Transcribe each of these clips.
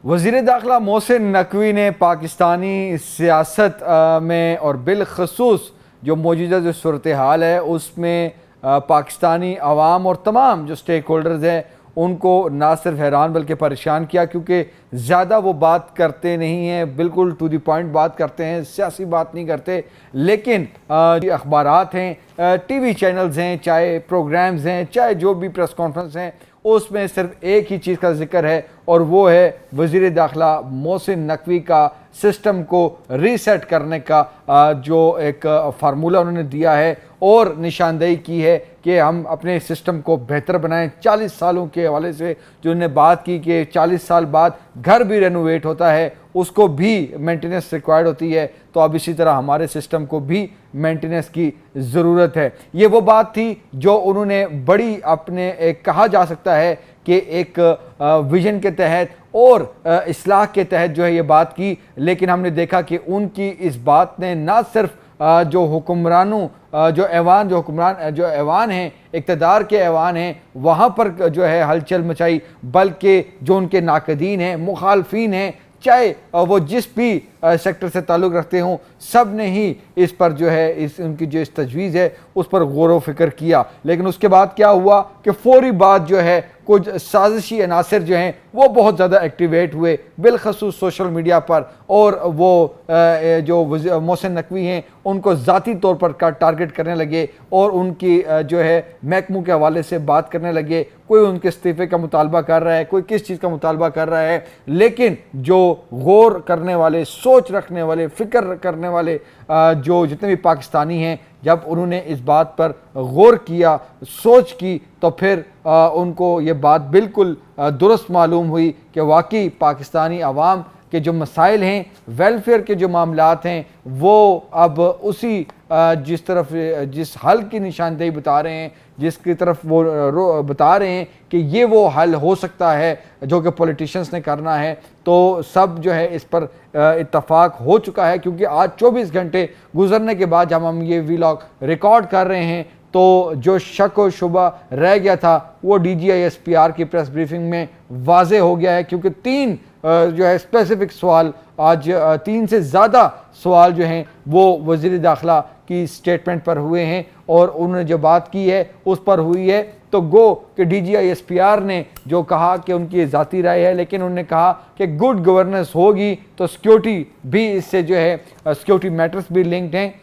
वज़ीर दाखिला मोहसिन नकवी ने पाकिस्तानी सियासत में और बिलखसूस जो मौजूदा जो सूरत हाल है उसमें पाकिस्तानी अवाम और तमाम जो स्टेक होल्डर्स हैं उनको ना सिर्फ हैरान बल्कि परेशान किया, क्योंकि ज़्यादा वो बात करते नहीं हैं, बिल्कुल टू द पॉइंट बात करते हैं, सियासी बात नहीं करते। लेकिन अखबारात हैं, टीवी चैनल्स हैं, चाहे प्रोग्राम्स हैं, चाहे जो भी प्रेस कॉन्फ्रेंस हैं, उसमें सिर्फ एक ही चीज़ का जिक्र है और वो है वज़ीर दाखिला मोहसिन नकवी का सिस्टम को रीसेट करने का जो एक फार्मूला उन्होंने दिया है और निशानदेही की है कि हम अपने सिस्टम को बेहतर बनाएं। 40 सालों के हवाले से जो उन्होंने बात की कि 40 साल बाद घर भी रेनोवेट होता है, उसको भी मेंटेनेंस रिक्वायर्ड होती है, तो अब इसी तरह हमारे सिस्टम को भी मेंटेनेंस की ज़रूरत है। ये वो बात थी जो उन्होंने बड़ी अपने एक कहा जा सकता है कि एक विजन के तहत और इस्लाह के तहत जो है ये बात की। लेकिन हमने देखा कि उनकी इस बात ने ना सिर्फ जो हुक्मरानों जो ऐवान हैं, इक़्तिदार के ऐवान हैं, वहाँ पर जो है हलचल मचाई, बल्कि जो उनके नाक़दीन हैं, मुखालफीन हैं, चाहे वो जिस भी सेक्टर से ताल्लुक़ रखते हों, सब ने ही इस पर जो है उनकी जो इस तजवीज़ है उस पर गौर व फिक्र किया। लेकिन उसके बाद क्या हुआ कि फौरी बाद जो है कुछ साजिशी अनासर जो हैं वो बहुत ज़्यादा एक्टिवेट हुए, बिलखसूस सोशल मीडिया पर, और वो जो मोहसिन नकवी हैं उनको ज़ाती तौर पर टारगेट करने लगे और उनकी जो है महकमों के हवाले से बात करने लगे। कोई उनके इस्तीफ़े का मुतालबा कर रहा है, कोई किस चीज़ का मुतालबा कर रहा है। लेकिन जो गौर करने वाले, सोच रखने वाले, फ़िक्र करने वाले जो जितने भी पाकिस्तानी हैं, जब उन्होंने इस बात पर गौर किया, सोच की, तो फिर उनको ये बात बिल्कुल दुरुस्त मालूम हुई कि वाकई पाकिस्तानी अवाम के जो मसाइल हैं, वेलफेयर के जो मामलात हैं, वो अब उसी जिस हल की निशानदेही बता रहे हैं, जिसकी तरफ वो बता रहे हैं कि ये वो हल हो सकता है जो कि पॉलिटिशियंस ने करना है। तो सब जो है इस पर इत्तफाक हो चुका है, क्योंकि आज 24 घंटे गुजरने के बाद जब हम ये व्लॉग रिकॉर्ड कर रहे हैं तो जो शक व शुबा रह गया था वो DGISPR की प्रेस ब्रीफिंग में वाज़े हो गया है, क्योंकि 3 जो है स्पेसिफिक सवाल, आज 3 से ज़्यादा सवाल जो हैं वो वज़ीर दाखिला की स्टेटमेंट पर हुए हैं और उन्होंने जो बात की है उस पर हुई है। तो गो कि DGISPR ने जो कहा कि उनकी ज़ाती राय है, लेकिन उन्होंने कहा कि गुड गवर्नेंस होगी तो सिक्योरिटी भी इससे जो है सिक्योरिटी मैटर्स भी लिंक्ड हैं।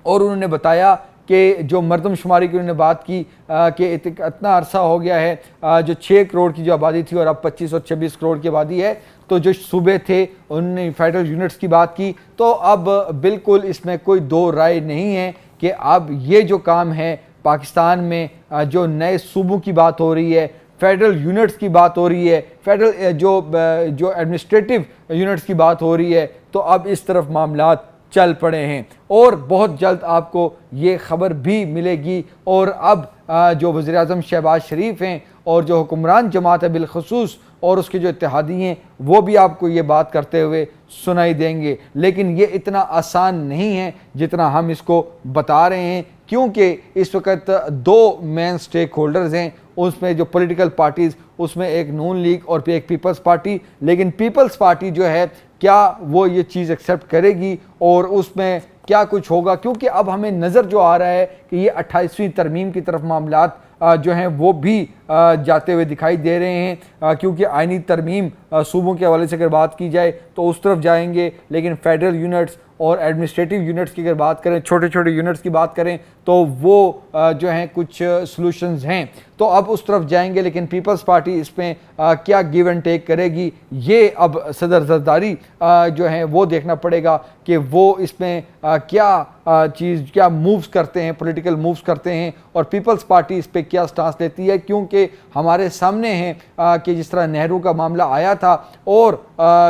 और उन्होंने बताया कि जो मरदमशुमारी की उन्होंने बात की कि इतना अरसा हो गया है, जो 6 करोड़ की जो आबादी थी और अब 25 और 26 करोड़ की आबादी है, तो जो सूबे थे उन्होंने फेडरल यूनिट्स की बात की। तो अब बिल्कुल इसमें कोई दो राय नहीं है कि अब ये जो काम है पाकिस्तान में, जो नए सूबों की बात हो रही है, फेडरल यूनिट्स की बात हो रही है, फेडरल जो एडमिनिस्ट्रेटिव यूनिट्स की बात हो रही है, तो अब इस तरफ मामलात चल पड़े हैं और बहुत जल्द आपको ये ख़बर भी मिलेगी। और अब जो वज़ीर-ए-आज़म शहबाज शरीफ हैं और जो हुक्मरान जमात है बिलखसूस और उसके जो इत्तेहादी हैं वो भी आपको ये बात करते हुए सुनाई देंगे। लेकिन ये इतना आसान नहीं है जितना हम इसको बता रहे हैं, क्योंकि इस वक्त 2 मेन स्टेक होल्डर्स हैं, उसमें जो पॉलिटिकल पार्टीज़, उसमें एक नून लीग और एक पीपल्स पार्टी। लेकिन पीपल्स पार्टी जो है क्या वो ये चीज़ एक्सेप्ट करेगी और उसमें क्या कुछ होगा, क्योंकि अब हमें नज़र जो आ रहा है कि ये 28वीं तरमीम की तरफ मामलात जो हैं वो भी जाते हुए दिखाई दे रहे हैं, क्योंकि आइनी तरमीम सूबों के हवाले से अगर बात की जाए तो उस तरफ जाएंगे। लेकिन फेडरल यूनिट्स और एडमिनिस्ट्रेटिव यूनिट्स की अगर बात करें, छोटे छोटे यूनिट्स की बात करें, तो वो जो हैं कुछ सॉल्यूशंस हैं, तो अब उस तरफ जाएंगे। लेकिन पीपल्स पार्टी इसमें क्या गिव एंड टेक करेगी, ये अब सदर जरदारी जो हैं वो देखना पड़ेगा कि वो इसमें क्या मूव्स करते हैं, पॉलिटिकल मूव्स करते हैं, और पीपल्स पार्टी इस पर क्या स्टांस लेती है। क्योंकि हमारे सामने हैं कि जिस तरह नेहरू का मामला आया था और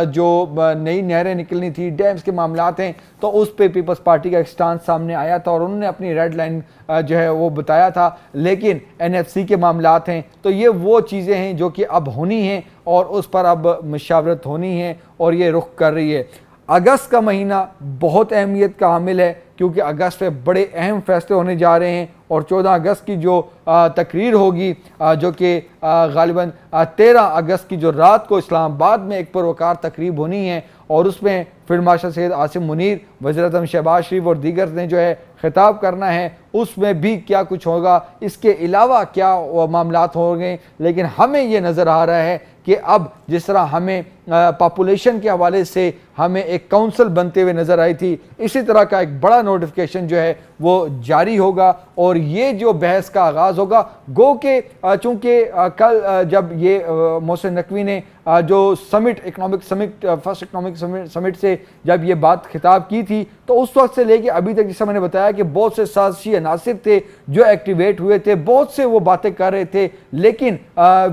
जो नई नहरें निकलनी थी, डैम्स के मामलात हैं, तो उस पे पीपल्स पार्टी का एक स्टांस सामने आया था और उन्होंने अपनी रेड लाइन जो है वो बताया था। लेकिन NFC के मामलात हैं, तो ये वो चीज़ें हैं जो कि अब होनी हैं और उस पर अब मशावरत होनी है और ये रुख कर रही है। अगस्त का महीना बहुत अहमियत का हामिल है, क्योंकि अगस्त में बड़े अहम फैसले होने जा रहे हैं और 14 अगस्त की जो तकरीर होगी, जो कि गालिबन 13 अगस्त की जो रात को इस्लामाबाद में एक पुरवकार तकरीब होनी है और उसमें फील्ड मार्शल सैयद आसिम मुनीर, वज़ीर-ए-आज़म शहबाज शरीफ और दीगर ने जो है खिताब करना है, उसमें भी क्या कुछ होगा, इसके अलावा क्या मामलात होंगे। लेकिन हमें ये नज़र आ रहा है कि अब जिस तरह हमें पॉपुलेशन के हवाले से हमें एक काउंसिल बनते हुए नज़र आई थी, इसी तरह का एक बड़ा नोटिफिकेशन जो है वो जारी होगा और ये जो बहस का आगाज़ होगा, गो के चूँकि कल जब ये मोहसिन नकवी ने जो summit economic summit first economic summit से जब ये बात खिताब की थी, तो उस वक्त से लेके अभी तक, जैसा मैंने बताया कि बहुत से साजिशी अनासिर थे जो एक्टिवेट हुए थे, बहुत से वो बातें कर रहे थे, लेकिन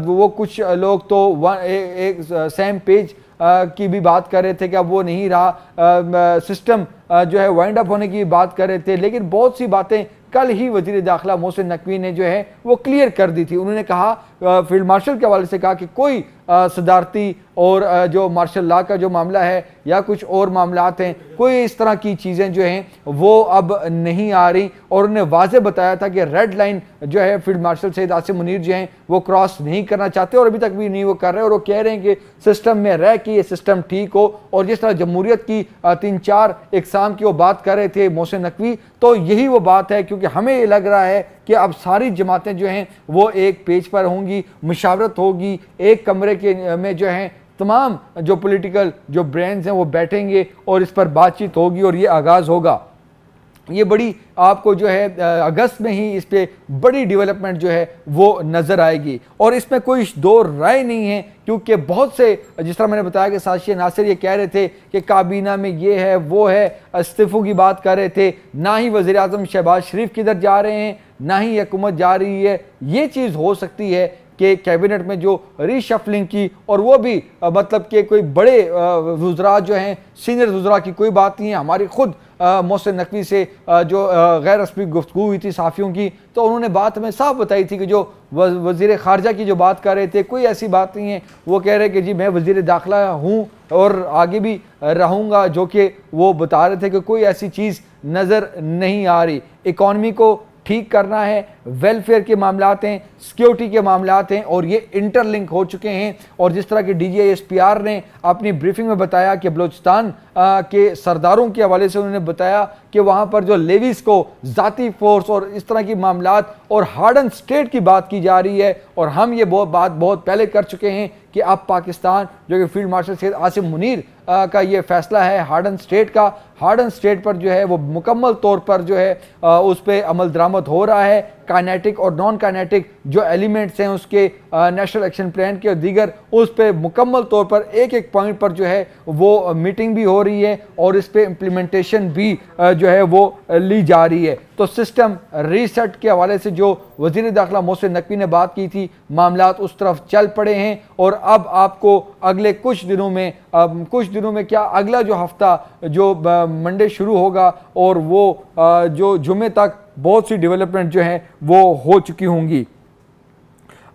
वो कुछ लोग तो एक सेम पेज की भी बात कर रहे थे कि अब वो नहीं रहा, सिस्टम जो है वाइंड अप होने की बात कर रहे थे। लेकिन बहुत सी बातें कल ही वज़ीर दाखिला मोहसिन नकवी ने जो है वो क्लियर कर दी थी। उन्होंने कहा, फील्ड मार्शल के हवाले से कहा कि कोई सदारती और जो मार्शल लॉ का जो मामला है या कुछ और मामलात हैं, कोई इस तरह की चीज़ें जो हैं वो अब नहीं आ रही। और उन्होंने वाज़े बताया था कि रेड लाइन जो है फील्ड मार्शल सैयद आसिम मुनीर जो हैं वो क्रॉस नहीं करना चाहते और अभी तक भी नहीं वो कर रहे हैं। और वो कह रहे हैं कि सिस्टम में रह के ये सिस्टम ठीक हो। और जिस तरह जमहूरियत की 3-4 इकसाम की वो बात कर रहे थे मोहसिन नकवी, तो यही वो बात है, क्योंकि हमें ये लग रहा है कि अब सारी जमातें जो हैं वो एक पेज पर होंगी, मुशावरत होगी, एक कमरे के में जो हैं तमाम जो पॉलिटिकल जो ब्रेन्स हैं वो बैठेंगे और इस पर बातचीत होगी और ये आगाज़ होगा। ये बड़ी आपको जो है अगस्त में ही इस पे बड़ी डेवलपमेंट जो है वो नज़र आएगी और इसमें कोई दो राय नहीं है, क्योंकि बहुत से, जिस तरह मैंने बताया कि साजिशी नासिर ये कह रहे थे कि काबीना में ये है वो है, इस्तीफ़ों की बात कर रहे थे, ना ही वज़ीर-ए-आज़म शहबाज शरीफ किधर जा रहे हैं, ना ही हुकूमत जा रही है। ये चीज़ हो सकती है कि कैबिनेट में जो रीशफलिंग की, और वो भी मतलब कि कोई बड़े वज़रा जो हैं, सीनियर वज़रा की कोई बात नहीं है। हमारी खुद मोहसिन नकवी से जो गैर रस्मी गुफ्तगू हुई थी साफ़ियों की, तो उन्होंने बात हमें साफ बताई थी कि जो वज़ीर ख़ारजा की जो बात कर रहे थे, कोई ऐसी बात नहीं है। वो कह रहे कि जी मैं वज़ीर दाखिला हूँ और आगे भी रहूँगा, जो कि वो बता रहे थे कि कोई ऐसी चीज़ नज़र नहीं आ रही। इकॉनमी को ठीक करना है, वेलफेयर के मामलात हैं, सिक्योरिटी के मामलात हैं और ये इंटरलिंक हो चुके हैं। और जिस तरह के DGISPR ने अपनी ब्रीफिंग में बताया कि बलूचिस्तान के सरदारों के हवाले से उन्होंने बताया कि वहाँ पर जो लेवीज़ को ज़ाती फोर्स और इस तरह की मामलात और हार्डन स्टेट की बात की जा रही है। और हम ये बात बहुत पहले कर चुके हैं कि अब पाकिस्तान, जो कि फील्ड मार्शल सैयद आसिम मुनीर का ये फैसला है हार्डन स्टेट का, हार्डन स्टेट पर जो है वो मुकम्मल तौर पर जो है उस पर अमल दरामद हो रहा है। काइनेटिक और नॉन काइनेटिक जो एलिमेंट्स हैं उसके नेशनल एक्शन प्लान के और दीगर, उस पर मुकम्मल तौर पर एक एक पॉइंट पर जो है वो मीटिंग भी हो रही है और इस पर इम्प्लीमेंटेशन भी जो है वो ली जा रही है। तो सिस्टम रीसेट के हवाले से जो वज़ीर दाखिला मोहसिन नकवी ने बात की थी, मामलात उस तरफ चल पड़े हैं। और अब आपको अगले कुछ दिनों में क्या, अगला जो हफ्ता जो मंडे शुरू होगा और वो जो जुमे तक बहुत सी डेवलपमेंट जो है वो हो चुकी होंगी।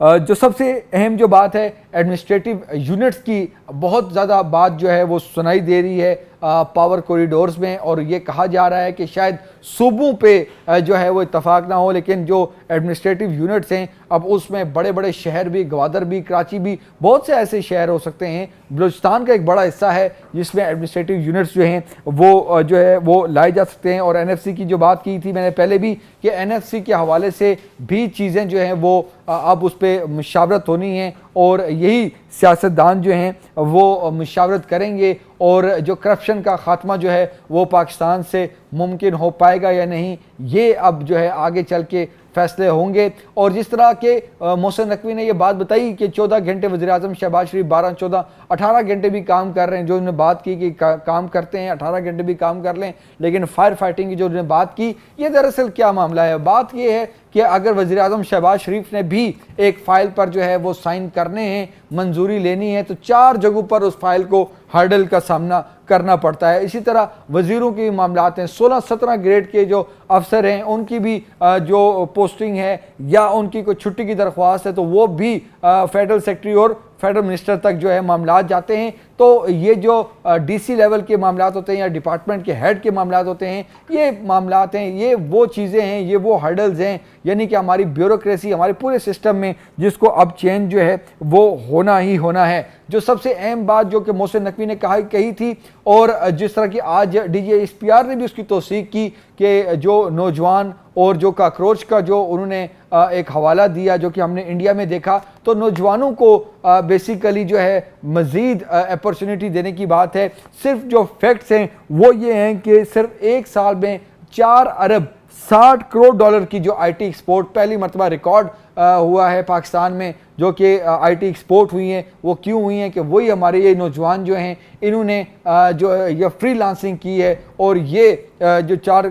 जो सबसे अहम जो बात है, एडमिनिस्ट्रेटिव यूनिट्स की बहुत ज़्यादा बात जो है वो सुनाई दे रही है पावर कॉरिडोर्स में। और ये कहा जा रहा है कि शायद सूबों पे जो है वो इत्तफाक ना हो, लेकिन जो एडमिनिस्ट्रेटिव यूनिट्स हैं अब उसमें बड़े बड़े शहर भी, ग्वादर भी, कराची भी, बहुत से ऐसे शहर हो सकते हैं। बलूचिस्तान का एक बड़ा हिस्सा है जिसमें एडमिनिस्ट्रेटिव यूनिट्स जो हैं वो जो है वो लाए जा सकते हैं। और NFC की जो बात की थी मैंने पहले भी कि NFC के हवाले से भी चीज़ें जो हैं वो अब उस पर मुशावरत होनी है और यही सियासतदान जो हैं वो मुशावरत करेंगे और जो करप्शन का ख़ात्मा जो है वो पाकिस्तान से मुमकिन हो पाएगा या नहीं, ये अब जो है आगे चल के फैसले होंगे। और जिस तरह के मोहसिन नकवी ने ये बात बताई कि 14 घंटे वज़ीर-ए-आज़म शहबाज शरीफ 12, 14, 18 घंटे भी काम कर रहे हैं, जो उन्होंने बात की कि काम करते हैं 18 घंटे भी काम कर लें, लेकिन फायर फाइटिंग की जो उन्होंने बात की, ये दरअसल क्या मामला है। बात ये है कि अगर वज़ीर-ए-आज़म शहबाज शरीफ ने भी एक फ़ाइल पर जो है वो साइन करने हैं, मंजूरी लेनी है, तो 4 जगहों पर उस फाइल को हर्डल का सामना करना पड़ता है। इसी तरह वज़ीरों की मामलात हैं, 16-17 ग्रेड के जो अफसर हैं उनकी भी जो पोस्टिंग है या उनकी कोई छुट्टी की दरख्वास्त है तो वो भी फेडरल सेक्रेटरी और फेडरल मिनिस्टर तक जो है मामला जाते हैं। तो ये जो डीसी लेवल के मामला होते हैं या डिपार्टमेंट के हेड के मामला होते हैं, ये मामला हैं, ये वो चीज़ें हैं, ये वो हर्डल्स हैं, यानी कि हमारी ब्यूरोक्रेसी हमारे पूरे सिस्टम में जिसको अब चेंज जो है वो होना ही होना है। जो सबसे अहम बात जो कि मोहसिन नकवी ने कही थी, और जिस तरह की आज DGISPR ने भी उसकी तौसीक की कि जो नौजवान और जो काकरोच का जो उन्होंने एक हवाला दिया जो कि हमने इंडिया में देखा, तो नौजवानों को बेसिकली जो है मज़ीद अपॉर्चुनिटी देने की बात है। सिर्फ जो फैक्ट्स हैं वो ये हैं कि सिर्फ एक साल में 4 अरब 60 करोड़ डॉलर की जो IT एक्सपोर्ट पहली मरतबा रिकॉर्ड हुआ है पाकिस्तान में, जो कि IT एक्सपोर्ट हुई हैं। वो क्यों हुई हैं कि वही हमारे ये नौजवान जो हैं इन्होंने जो ये फ्रीलांसिंग की है, और ये जो 4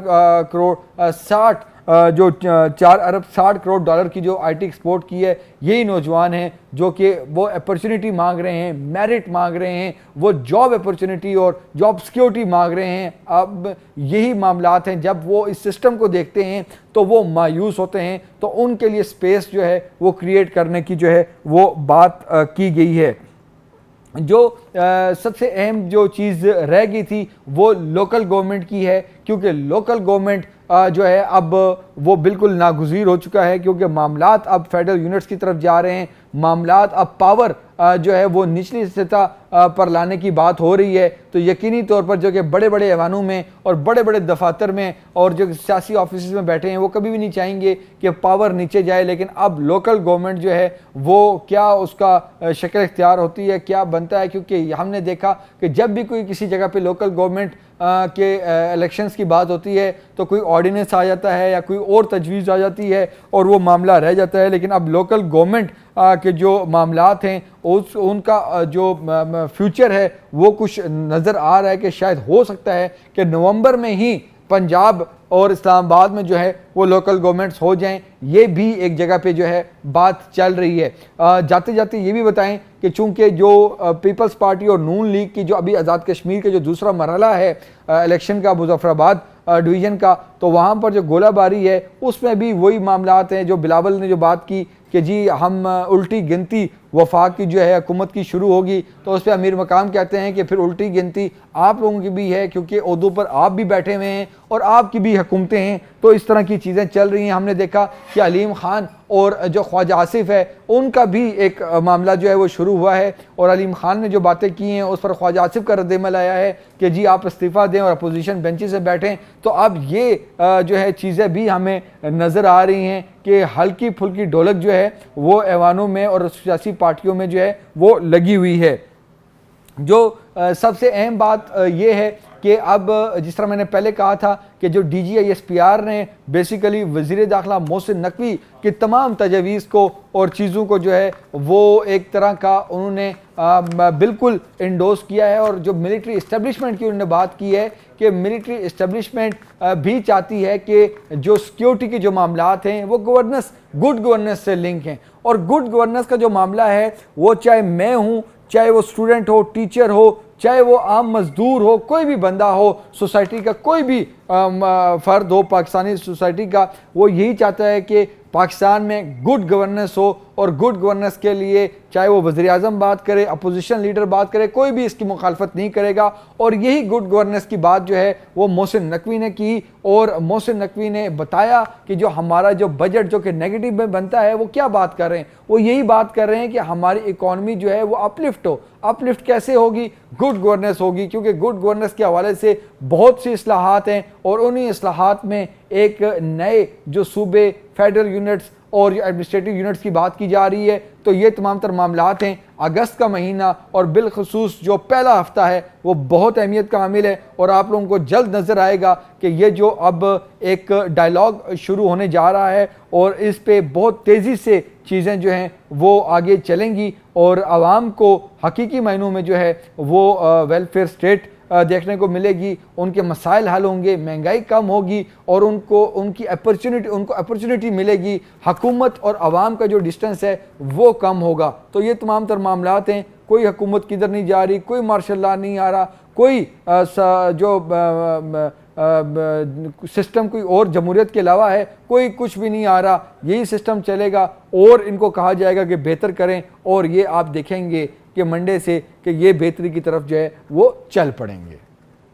अरब 60 करोड़ डॉलर की जो IT एक्सपोर्ट की है, यही नौजवान हैं जो कि वो अपॉर्चुनिटी मांग रहे हैं, मेरिट मांग रहे हैं, वो जॉब अपॉर्चुनिटी और जॉब सिक्योरिटी मांग रहे हैं। अब यही मामलात हैं, जब वो इस सिस्टम को देखते हैं तो वो मायूस होते हैं, तो उनके लिए स्पेस जो है वो क्रिएट करने की जो है वो बात की गई है। जो सबसे अहम जो चीज़ रह गई थी वो लोकल गवर्नमेंट की है, क्योंकि लोकल गवर्नमेंट जो है अब वो बिल्कुल नागुज़ीर हो चुका है, क्योंकि मामलात अब फेडरल यूनिट्स की तरफ जा रहे हैं। मामलात अब पावर जो है वो निचली सतह पर लाने की बात हो रही है। तो यकीनी तौर पर जो कि बड़े बड़े ऐवानों में और बड़े बड़े दफातर में और जो सियासी ऑफिस में बैठे हैं वो कभी भी नहीं चाहेंगे कि पावर नीचे जाए, लेकिन अब लोकल गवर्नमेंट जो है वो क्या उसका शक्ल इख्तियार होती है, क्या बनता है। क्योंकि हमने देखा कि जब भी कोई किसी जगह पे लोकल गवर्नमेंट के इलेक्शंस की बात होती है तो कोई ऑर्डिनेंस आ जाता है या कोई और तजवीज़ आ जाती है और वो मामला रह जाता है। लेकिन अब लोकल गवर्नमेंट के जो मामलात हैं उनका जो फ्यूचर है वो कुछ नज़र आ रहा है कि शायद हो सकता है कि नवंबर में ही पंजाब और इस्लामाबाद में जो है वो लोकल गवर्नमेंट्स हो जाएं। ये भी एक जगह पे जो है बात चल रही है। जाते जाते ये भी बताएं कि चूंकि जो पीपल्स पार्टी और नून लीग की जो अभी आज़ाद कश्मीर के जो दूसरा मरहला है इलेक्शन का मुजफ्फराबाद डिवीज़न का, तो वहाँ पर जो गोलाबारी है उसमें भी वही मामलात हैं जो बिलावल ने जो बात की कि जी हम उल्टी गिनती वफाक की जो है हुकूमत की शुरू होगी, तो उस पर अमीर मकाम कहते हैं कि फिर उल्टी गिनती आप लोगों की भी है, क्योंकि ओहदों पर आप भी बैठे हुए हैं और आपकी भी हुकूमतें हैं। तो इस तरह की चीज़ें चल रही हैं। हमने देखा कि अलीम खान और जो ख्वाजा आसिफ है उनका भी एक मामला जो है वो शुरू हुआ है, और अलीम खान ने जो बातें की हैं उस पर ख्वाजा आसिफ का रद्दमल आया है कि जी आप इस्तीफ़ा दें और अपोजिशन बेंचेस से बैठें। तो अब ये जो है चीज़ें भी हमें नज़र आ रही हैं कि हल्की फुल्की ढोलक जो है वो ऐवानों में और सियासी पार्टियों में जो है वो लगी हुई है। जो सबसे अहम बात ये है कि अब जिस तरह मैंने पहले कहा था कि जो DGISPR ने बेसिकली वज़ीर दाखिला मोहसिन नकवी की तमाम तजवीज़ को और चीज़ों को जो है वो एक तरह का उन्होंने बिल्कुल इंडोर्स किया है। और जो मिलिट्री इस्टेब्लिशमेंट की उन्होंने बात की है कि मिलिट्री इस्टेब्लिशमेंट भी चाहती है कि जो सिक्योरिटी के जो मामलात हैं वो गुड गवर्नेंस से लिंक हैं। और गुड गवर्नेंस का जो मामला है वो चाहे मैं हूँ, चाहे वो स्टूडेंट हो, टीचर हो, चाहे वो आम मजदूर हो, कोई भी बंदा हो, सोसाइटी का कोई भी फ़र्द हो पाकिस्तानी सोसाइटी का, वो यही चाहता है कि पाकिस्तान में गुड गवर्नेंस हो। और गुड गवर्नेंस के लिए चाहे वो वज़ीर आज़म बात करे, अपोजिशन लीडर बात करे, कोई भी इसकी मुखालफत नहीं करेगा। और यही गुड गवर्नेंस की बात जो है वो मोहसिन नकवी ने की, और मोहसिन नकवी ने बताया कि जो हमारा जो बजट जो कि नेगेटिव में बनता है वो क्या बात कर रहे हैं, वो यही बात कर रहे हैं कि हमारी इकॉनमी जो है वो अपलिफ्ट हो। अपलिफ्ट कैसे होगी? गुड गवर्नेंस होगी, क्योंकि गुड गवर्नेंस के हवाले से बहुत सी इस्लाहात हैं और उन्हीं इस्लाहात में एक नए जो सूबे फेडरल यूनिट्स और जो एडमिनिस्ट्रेटिव यूनिट्स की बात की जा रही है। तो ये तमाम तर मामलात हैं। अगस्त का महीना और बिलखसूस जो पहला हफ्ता है वो बहुत अहमियत का हामिल है, और आप लोगों को जल्द नज़र आएगा कि ये जो अब एक डायलॉग शुरू होने जा रहा है और इस पे बहुत तेज़ी से चीज़ें जो हैं वो आगे चलेंगी, और आवाम को हकीकी मायनों में जो है वो वेलफेयर स्टेट देखने को मिलेगी। उनके मसाइल हल होंगे, महंगाई कम होगी और उनको अपॉर्चुनिटी मिलेगी। हुकूमत और आवाम का जो डिस्टेंस है वो कम होगा। तो ये तमाम तर मामलात हैं। कोई हुकूमत किधर नहीं जा रही, कोई मार्शल लॉ नहीं आ रहा, कोई जो सिस्टम कोई और जमहूरियत के अलावा है, कोई कुछ भी नहीं आ रहा, यही सिस्टम चलेगा और इनको कहा जाएगा कि बेहतर करें, और ये आप देखेंगे कि मंडे से कि ये बेहतरी की तरफ जो है वो चल पड़ेंगे।